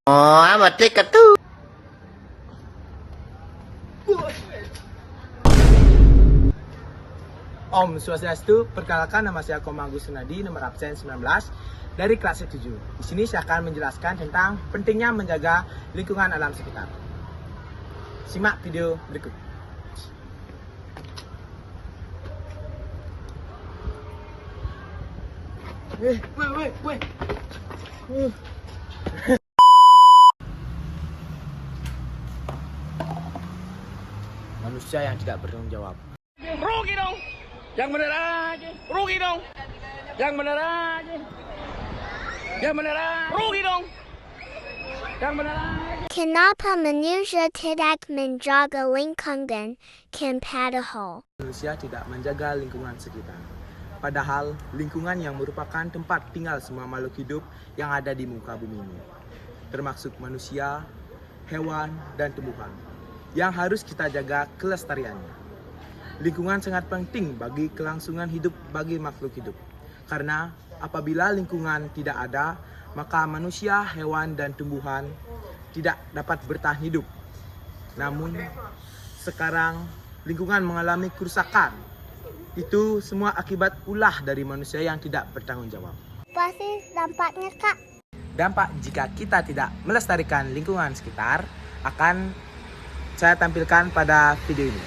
Oh, amat dekat tuh. Om Swastiastu, perkenalkan nama saya Komang Agus Sunadi, nomor absen 19 dari kelas 7. Di sini saya akan menjelaskan tentang pentingnya menjaga lingkungan alam sekitar. Simak video berikut. Weh. Manusia yang tidak bertanggung jawab. Rugi dong. Yang bener aja. Rugi dong. Yang bener aja. Yang bener aja. Rugi dong. Yang bener aja. Kenapa manusia tidak menjaga lingkungan padahal Manusia tidak menjaga lingkungan sekitar. Padahal lingkungan yang merupakan tempat tinggal semua makhluk hidup yang ada di muka bumi ini, termasuk manusia, hewan, dan tumbuhan, yang harus kita jaga kelestariannya. Lingkungan sangat penting bagi kelangsungan hidup bagi makhluk hidup. Karena apabila lingkungan tidak ada, maka manusia, hewan, dan tumbuhan tidak dapat bertahan hidup. Namun sekarang lingkungan mengalami kerusakan. Itu semua akibat ulah dari manusia yang tidak bertanggung jawab. apa sih dampaknya, Kak? Dampak jika kita tidak melestarikan lingkungan sekitar akan saya tampilkan pada video ini.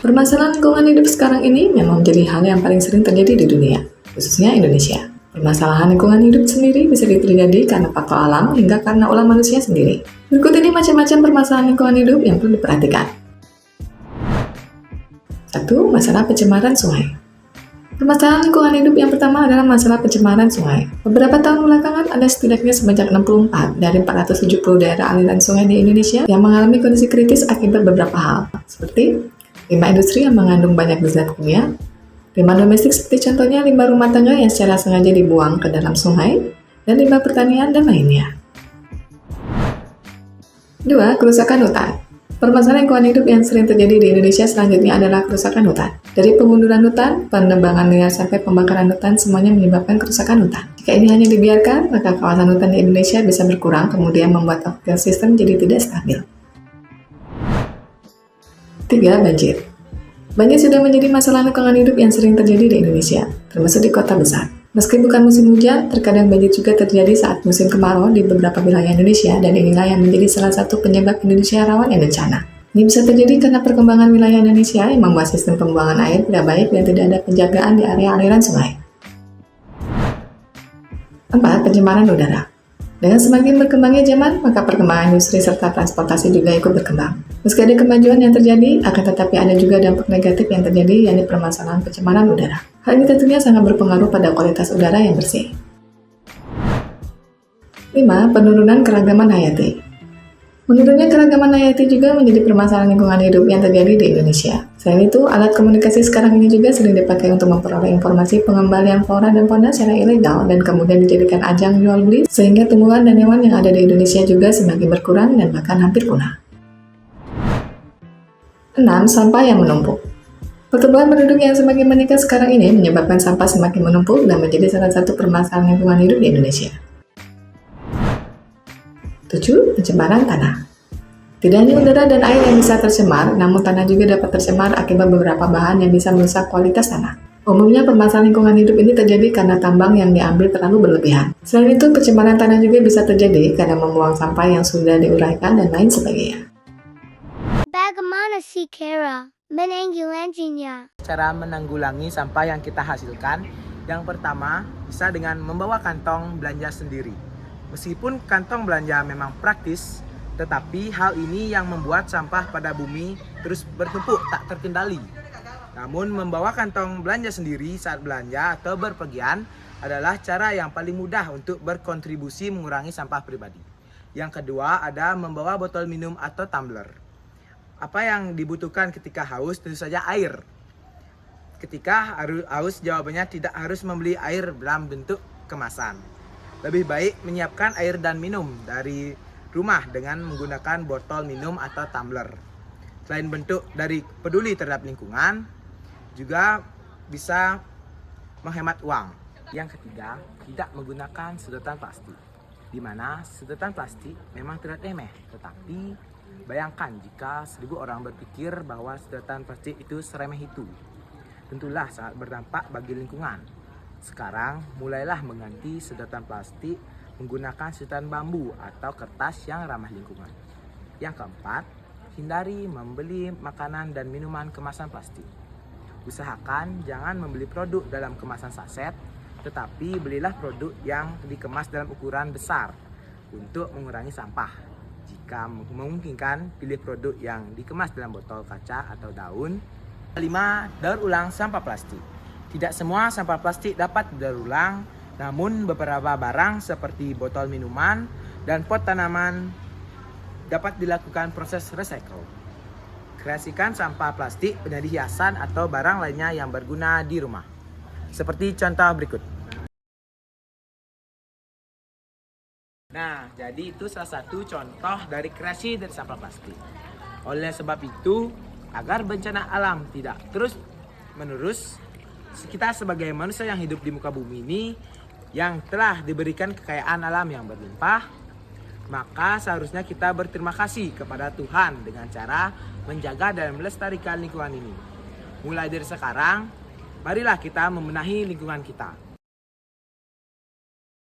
Permasalahan lingkungan hidup sekarang ini memang menjadi hal yang paling sering terjadi di dunia, khususnya Indonesia. Permasalahan lingkungan hidup sendiri bisa terjadi karena faktor alam hingga karena ulah manusia sendiri. Berikut ini macam-macam permasalahan lingkungan hidup yang perlu diperhatikan. 1. Masalah pencemaran sungai. Permasalahan lingkungan hidup yang pertama adalah masalah pencemaran sungai. Beberapa tahun belakangan ada setidaknya sebanyak 64 dari 470 daerah aliran sungai di Indonesia yang mengalami kondisi kritis akibat beberapa hal, seperti limbah industri yang mengandung banyak zat kimia, limbah domestik seperti contohnya limbah rumah tangga yang secara sengaja dibuang ke dalam sungai, dan limbah pertanian dan lainnya. 2. Kerusakan hutan. Permasalahan lingkungan hidup yang sering terjadi di Indonesia selanjutnya adalah kerusakan hutan. Dari pengunduran hutan, penebangan liar sampai pembakaran hutan semuanya menyebabkan kerusakan hutan. Jika ini hanya dibiarkan, maka kawasan hutan di Indonesia bisa berkurang kemudian membuat ekosistem jadi tidak stabil. 3. Banjir. Banjir sudah menjadi masalah lingkungan hidup yang sering terjadi di Indonesia, termasuk di kota besar. Meski bukan musim hujan, terkadang banjir juga terjadi saat musim kemarau di beberapa wilayah Indonesia, dan inilah yang menjadi salah satu penyebab Indonesia rawan bencana. Ini bisa terjadi karena perkembangan wilayah Indonesia yang membuat sistem pembuangan air tidak baik dan tidak ada penjagaan di area aliran sungai. 4. Pencemaran udara. Dengan semakin berkembangnya zaman, maka perkembangan industri serta transportasi juga ikut berkembang. Meski ada kemajuan yang terjadi, akan tetapi ada juga dampak negatif yang terjadi, yakni permasalahan pencemaran udara. Hal ini tentunya sangat berpengaruh pada kualitas udara yang bersih. 5. Penurunan keragaman hayati. Menurunnya keragaman hayati juga menjadi permasalahan lingkungan hidup yang terjadi di Indonesia. Selain itu, alat komunikasi sekarang ini juga sering dipakai untuk memperoleh informasi pengembalian flora dan fauna secara ilegal dan kemudian dijadikan ajang jual beli, sehingga tumbuhan dan hewan yang ada di Indonesia juga semakin berkurang dan bahkan hampir punah. 6. Sampah yang menumpuk. Pertumbuhan penduduk yang semakin meningkat sekarang ini menyebabkan sampah semakin menumpuk dan menjadi salah satu permasalahan lingkungan hidup di Indonesia. 7. Pencemaran tanah. Tidak hanya udara dan air yang bisa tercemar, namun tanah juga dapat tercemar akibat beberapa bahan yang bisa merusak kualitas tanah. Umumnya permasalahan lingkungan hidup ini terjadi karena tambang yang diambil terlalu berlebihan. Selain itu, pencemaran tanah juga bisa terjadi karena membuang sampah yang sudah diuraikan dan lain sebagainya. Bagaimana sih cara menanggulanginya? Cara menanggulangi sampah yang kita hasilkan, yang pertama bisa dengan membawa kantong belanja sendiri. Meskipun kantong belanja memang praktis, tetapi hal ini yang membuat sampah pada bumi terus bertumpuk tak terkendali. Namun membawa kantong belanja sendiri saat belanja atau berpergian adalah cara yang paling mudah untuk berkontribusi mengurangi sampah pribadi. Yang kedua ada membawa botol minum atau tumbler. Apa yang dibutuhkan ketika haus? Tentu saja air. Ketika haus, jawabannya tidak harus membeli air dalam bentuk kemasan. Lebih baik menyiapkan air dan minum dari rumah dengan menggunakan botol minum atau tumbler. Selain bentuk dari peduli terhadap lingkungan, juga bisa menghemat uang. Yang ketiga, tidak menggunakan sedotan plastik. di mana sedotan plastik memang terlihat remeh, tetapi bayangkan jika 1000 orang berpikir bahwa sedotan plastik itu seremeh itu. Tentulah sangat berdampak bagi lingkungan. Sekarang mulailah mengganti sedotan plastik menggunakan sedotan bambu atau kertas yang ramah lingkungan. Yang keempat, hindari membeli makanan dan minuman kemasan plastik. Usahakan jangan membeli produk dalam kemasan saset, tetapi belilah produk yang dikemas dalam ukuran besar untuk mengurangi sampah. Jika memungkinkan, pilih produk yang dikemas dalam botol kaca atau daun. 5. Daur ulang sampah plastik. Tidak semua sampah plastik dapat didaur ulang, namun beberapa barang seperti botol minuman dan pot tanaman dapat dilakukan proses recycle. Kreasikan sampah plastik menjadi hiasan atau barang lainnya yang berguna di rumah. Seperti contoh berikut. Nah, jadi itu salah satu contoh dari kreasi dari sampah plastik. Oleh sebab itu, agar bencana alam tidak terus menerus, kita sebagai manusia yang hidup di muka bumi ini, yang telah diberikan kekayaan alam yang berlimpah, maka seharusnya kita berterima kasih kepada Tuhan dengan cara menjaga dan melestarikan lingkungan ini. Mulai dari sekarang, marilah kita membenahi lingkungan kita.